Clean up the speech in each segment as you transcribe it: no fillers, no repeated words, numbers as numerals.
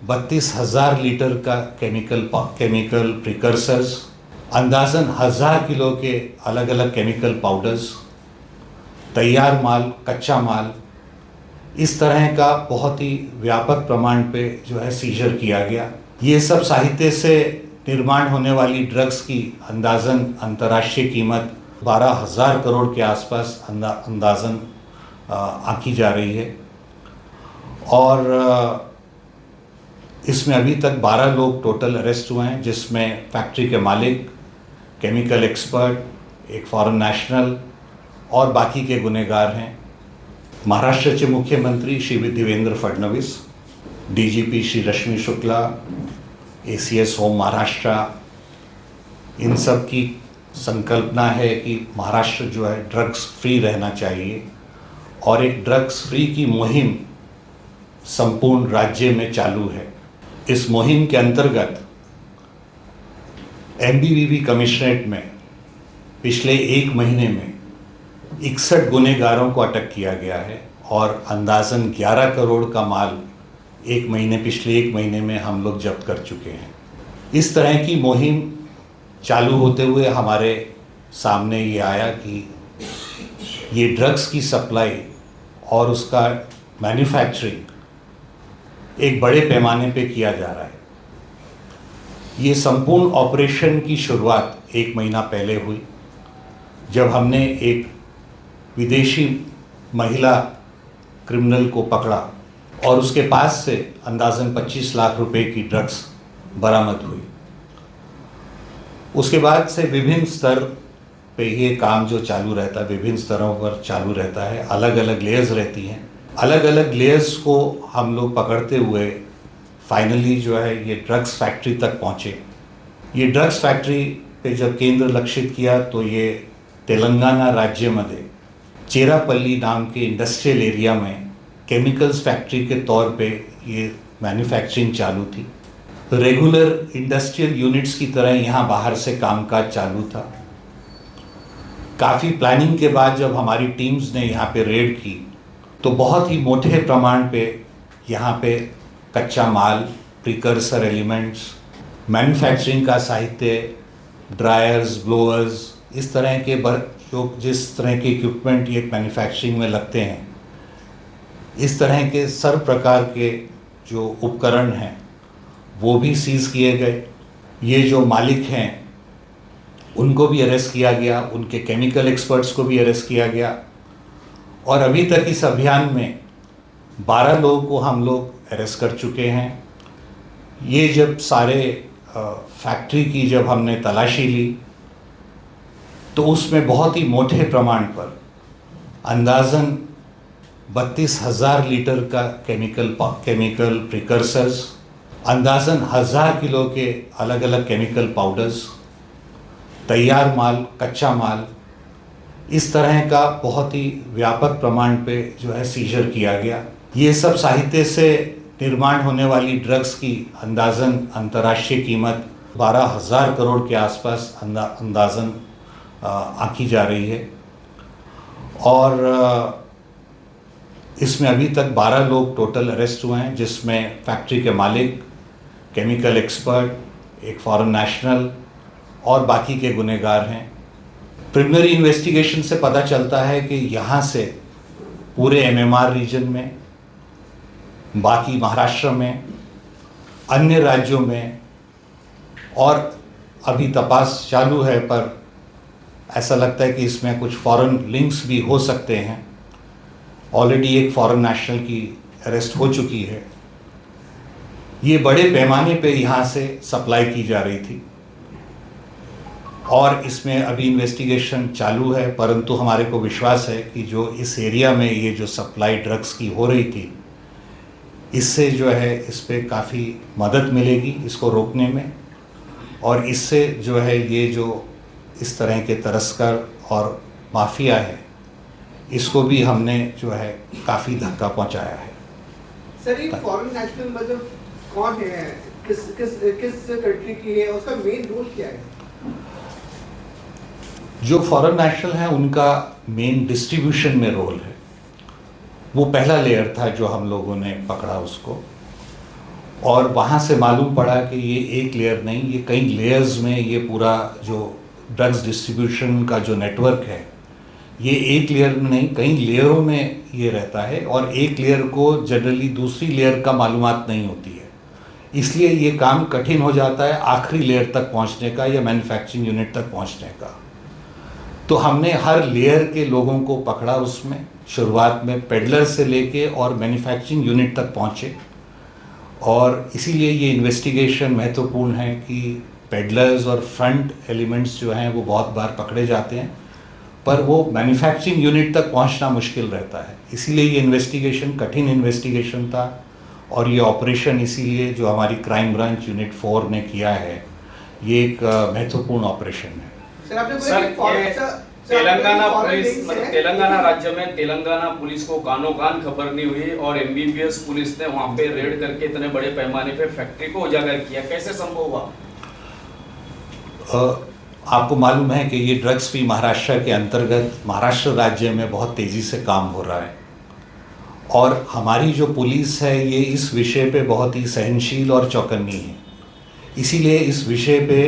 32,000 litre का chemical precursors, अंदाज़न 1,000 kilo के अलग अलग केमिकल पाउडर्स, तैयार माल, कच्चा माल, इस तरह का बहुत ही व्यापक प्रमाण पे जो है सीजर किया गया। ये सब साहित्य से निर्माण होने वाली ड्रग्स की अंदाज़न अंतर्राष्ट्रीय कीमत 12,000 करोड़ के आसपास अंदाज़न आंकी जा रही है। और इसमें अभी तक 12 लोग टोटल अरेस्ट हुए हैं, जिसमें फैक्ट्री के मालिक, केमिकल एक्सपर्ट, एक फॉरेन नेशनल और बाकी के गुनहगार हैं। महाराष्ट्र के मुख्यमंत्री श्री देवेंद्र फडणवीस, डीजीपी श्री रश्मि शुक्ला, एसीएस होम महाराष्ट्र, इन सब की संकल्पना है कि महाराष्ट्र जो है ड्रग्स फ्री रहना चाहिए और एक ड्रग्स फ्री की मुहिम संपूर्ण राज्य में चालू है। इस मुहिम के अंतर्गत एमबीवीपी कमिश्नरेट में पिछले एक महीने में 61 गुनहगारों को अटक किया गया है और अंदाज़न 11 करोड़ का माल पिछले एक महीने में हम लोग जब्त कर चुके हैं। इस तरह की मुहिम चालू होते हुए हमारे सामने ये आया कि ये ड्रग्स की सप्लाई और उसका मैन्युफैक्चरिंग एक बड़े पैमाने पे किया जा रहा है। ये संपूर्ण ऑपरेशन की शुरुआत एक महीना पहले हुई, जब हमने एक विदेशी महिला क्रिमिनल को पकड़ा और उसके पास से अंदाज़न 25 लाख रुपए की ड्रग्स बरामद हुई। उसके बाद से विभिन्न स्तर पे ये काम जो चालू रहता है, विभिन्न स्तरों पर चालू रहता है, अलग अलग लेयर्स रहती हैं। अलग अलग लेयर्स को हम लोग पकड़ते हुए फाइनली जो है ये ड्रग्स फैक्ट्री तक पहुँचे। ये ड्रग्स फैक्ट्री पे जब केंद्र लक्षित किया तो ये तेलंगाना राज्य में चेरापल्ली नाम के इंडस्ट्रियल एरिया में केमिकल्स फैक्ट्री के तौर पे ये मैन्युफैक्चरिंग चालू थी। तो रेगुलर इंडस्ट्रियल यूनिट्स की तरह यहाँ बाहर से कामकाज चालू था। काफ़ी प्लानिंग के बाद जब हमारी टीम्स ने यहाँ पे रेड की तो बहुत ही मोटे प्रमाण पे यहाँ पे कच्चा माल, प्रिकर्सर एलिमेंट्स, मैन्युफैक्चरिंग का साहित्य, ड्रायर्स, ब्लोअर्स, इस तरह के जिस तरह के इक्विपमेंट ये मैन्युफैक्चरिंग में लगते हैं, इस तरह के सर्व प्रकार के जो उपकरण हैं वो भी सीज़ किए गए। ये जो मालिक हैं उनको भी अरेस्ट किया गया, उनके केमिकल एक्सपर्ट्स को भी अरेस्ट किया गया और अभी तक इस अभियान में 12 लोगों को हम लोग अरेस्ट कर चुके हैं। ये जब सारे फैक्ट्री की जब हमने तलाशी ली तो उसमें बहुत ही मोटे प्रमाण पर अंदाज़न 32,000 लीटर का केमिकल प्रिकर्सर्स, अंदाज़न 1,000 किलो के अलग अलग केमिकल पाउडर्स, तैयार माल, कच्चा माल, इस तरह का बहुत ही व्यापक प्रमाण पे जो है सीजर किया गया। ये सब साहित्य से निर्माण होने वाली ड्रग्स की अंदाज़न अंतर्राष्ट्रीय कीमत 12,000 करोड़ के आसपास अंदाज़न आंकी जा रही है। और इसमें अभी तक 12 लोग टोटल अरेस्ट हुए हैं, जिसमें फैक्ट्री के मालिक, केमिकल एक्सपर्ट, एक फॉरेन नेशनल और बाकी के गुनहगार हैं। प्रिलिमिनरी इन्वेस्टिगेशन से पता चलता है कि यहाँ से पूरे एमएमआर रीजन में, बाकी महाराष्ट्र में, अन्य राज्यों में और अभी तपास चालू है, पर ऐसा लगता है कि इसमें कुछ फॉरेन लिंक्स भी हो सकते हैं। ऑलरेडी एक फॉरेन नेशनल की अरेस्ट हो चुकी है। ये बड़े पैमाने पे यहाँ से सप्लाई की जा रही थी और इसमें अभी इन्वेस्टिगेशन चालू है, परंतु हमारे को विश्वास है कि जो इस एरिया में ये जो सप्लाई ड्रग्स की हो रही थी, इससे जो है इस पे काफ़ी मदद मिलेगी इसको रोकने में, और इससे जो है ये जो इस तरह के तस्कर और माफिया है, इसको भी हमने जो है काफ़ी धक्का पहुंचाया है। सर, ये फॉरेन नेशनल मतलब कौन है, किस कंट्री की है, उसका मेन रोल क्या है? जो फॉरेन नेशनल है उनका मेन डिस्ट्रीब्यूशन में रोल है। वो पहला लेयर था जो हम लोगों ने पकड़ा उसको, और वहाँ से मालूम पड़ा कि ये एक लेयर नहीं, ये कई लेयर्स में ये पूरा जो ड्रग्स डिस्ट्रीब्यूशन का जो नेटवर्क है, ये एक लेयर में नहीं कई लेयरों में ये रहता है, और एक लेयर को जनरली दूसरी लेयर का मालूमात नहीं होती है। इसलिए ये काम कठिन हो जाता है आखिरी लेयर तक पहुंचने का या मैन्युफैक्चरिंग यूनिट तक पहुंचने का। तो हमने हर लेयर के लोगों को पकड़ा उसमें, शुरुआत में पेडलर से लेके और मैन्युफैक्चरिंग यूनिट तक पहुंचे। और इसीलिए ये इन्वेस्टिगेशन महत्वपूर्ण है कि पेडलर्स और फ्रंट एलिमेंट्स जो हैं वो बहुत बार पकड़े जाते हैं, पर वो मैन्युफैक्चरिंग यूनिट तक पहुंचना मुश्किल रहता है। इसीलिए ये इन्वेस्टिगेशन कठिन इन्वेस्टिगेशन था, और ये ऑपरेशन इसीलिए जो हमारी क्राइम ब्रांच यूनिट 4 ने किया है, ये एक महत्वपूर्ण ऑपरेशन है। सर आपने बोला सर कि फॉरेन- ये सर- सर, तेलंगाना आपने फॉरेन पुलिस लिंक्स मतलब हैं। तेलंगाना राज्य में तेलंगाना पुलिस को कानो कान खबर नहीं हुई और एमबीबीएस पुलिस ने वहां पे रेड करके इतने बड़े पैमाने पे फैक्ट्री को उजागर किया, कैसे संभव हुआ? आपको मालूम है कि ये ड्रग्स फ्री महाराष्ट्र के अंतर्गत महाराष्ट्र राज्य में बहुत तेज़ी से काम हो रहा है, और हमारी जो पुलिस है ये इस विषय पे बहुत ही सहनशील और चौकन्नी है। इसीलिए इस विषय पे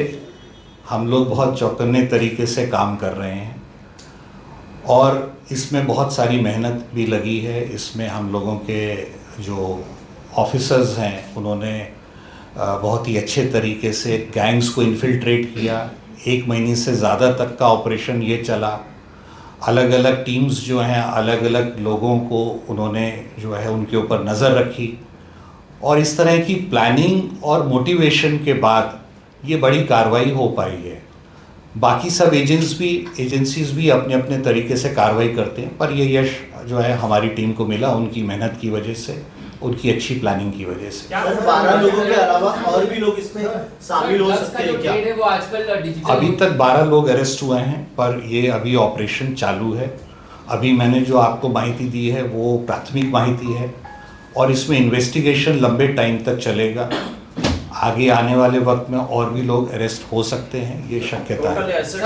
हम लोग बहुत चौकन्ने तरीके से काम कर रहे हैं, और इसमें बहुत सारी मेहनत भी लगी है। इसमें हम लोगों के जो ऑफिसर्स हैं उन्होंने बहुत ही अच्छे तरीके से गैंग्स को इन्फिल्ट्रेट किया। 1 महीने से ज़्यादा तक का ऑपरेशन ये चला। अलग अलग टीम्स जो हैं, अलग अलग लोगों को उन्होंने जो है उनके ऊपर नज़र रखी, और इस तरह की प्लानिंग और मोटिवेशन के बाद ये बड़ी कार्रवाई हो पाई है। बाकी सब एजेंसीज भी अपने अपने तरीके से कार्रवाई करते हैं, पर ये यश जो है हमारी टीम को मिला उनकी मेहनत की वजह से, उनकी अच्छी प्लानिंग की वजह से। सर 12 लोगों के अलावा और भी लोग इसमें शामिल हो सकते हैं क्या? वो आजकल डिजिटल अभी तक 12 लोग अरेस्ट हुए हैं, पर ये अभी ऑपरेशन चालू है। अभी मैंने जो आपको माहिती दी है वो प्राथमिक माहिती है, और इसमें इन्वेस्टिगेशन लंबे टाइम तक चलेगा। आगे आने वाले वक्त में और भी लोग अरेस्ट हो सकते हैं, ये शक्यता टोटल है। एसेट्स